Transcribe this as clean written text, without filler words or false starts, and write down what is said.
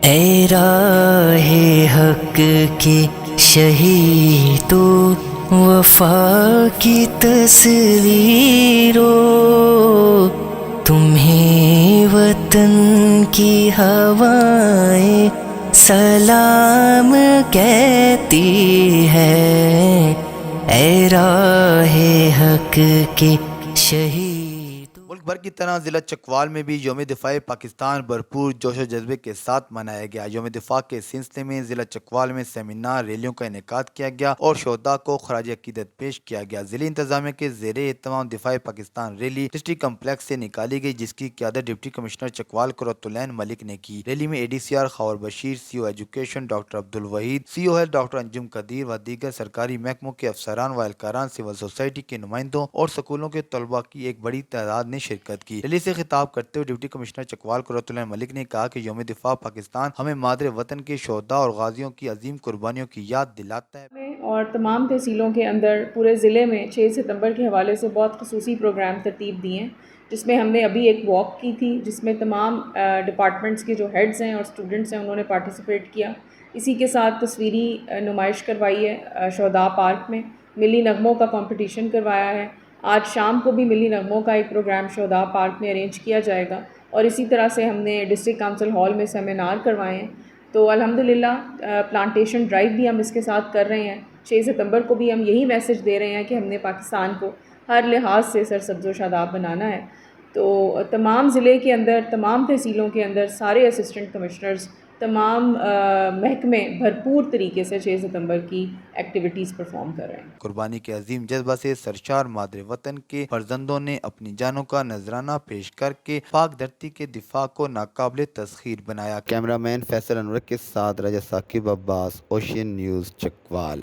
اے راہ حق کی شہیدو وفا کی تصویرو، تمہیں وطن کی ہوائیں سلام کہتی ہے، اے راہ حق کی شہید۔ ملک بھر کی طرح ضلع چکوال میں بھی یوم دفاع پاکستان بھرپور جوش و جذبے کے ساتھ منایا گیا۔ یوم دفاع کے سلسلے میں ضلع چکوال میں سیمینار ریلیوں کا انعقاد کیا گیا اور شہداء کو خراج عقیدت پیش کیا گیا۔ ضلعی انتظامیہ کے زیر اہتمام دفاع پاکستان ریلی ڈسٹرکٹ کمپلیکس سے نکالی گئی، جس کی قیادت ڈپٹی کمشنر چکوال قرۃ العین ملک نے کی۔ ریلی میں ADCR Khawar Bashir, CO education doctor Abdul Waheed, CO health doctor Anjum Qadeer و دیگر سرکاری محکموں کے افسران و اہلکاران، سول سوسائٹی کے نمائندوں اور سکولوں کے طلباء کی ایک بڑی تعداد نے شرکت کی۔ ریلی سے خطاب کرتے ہوئے ڈپٹی کمشنر چکوال قرۃ العین ملک نے کہا کہ یوم دفاع پاکستان ہمیں مادر وطن کے شہداء اور غازیوں کی عظیم قربانیوں کی یاد دلاتا ہے۔ اور تمام تحصیلوں کے اندر پورے ضلع میں 6 ستمبر کے حوالے سے بہت خصوصی پروگرام ترتیب دیے ہیں، جس میں ہم نے ابھی ایک واک کی تھی، جس میں تمام ڈپارٹمنٹس کے جو ہیڈز ہیں اور اسٹوڈنٹس ہیں انہوں نے پارٹیسپیٹ کیا۔ اسی کے ساتھ تصویری نمائش کروائی ہے شہداء پارک میں، ملی نغموں کا کمپٹیشن کروایا ہے۔ آج شام کو بھی ملی نغموں کا ایک پروگرام شہداء پارک میں ارینج کیا جائے گا، اور اسی طرح سے ہم نے ڈسٹرکٹ کونسل ہال میں سیمینار کروائے ہیں۔ تو الحمدللہ پلانٹیشن ڈرائیو بھی ہم اس کے ساتھ کر رہے ہیں۔ 6 ستمبر کو بھی ہم یہی میسج دے رہے ہیں کہ ہم نے پاکستان کو ہر لحاظ سے سرسبز و شاداب بنانا ہے۔ تو تمام ضلع کے اندر، تمام تحصیلوں کے اندر سارے اسسٹنٹ کمشنرز، تمام محکمے بھرپور طریقے سے 6 ستمبر کی ایکٹیویٹیز پرفارم کر رہے ہیں۔ قربانی کے عظیم جذبہ سے سرشار مادر وطن کے فرزندوں نے اپنی جانوں کا نذرانہ پیش کر کے پاک دھرتی کے دفاع کو ناقابل تسخیر بنایا۔ کیمرہ مین فیصل انور کے ساتھ رجا ثاقب عباس، اوشین نیوز چکوال۔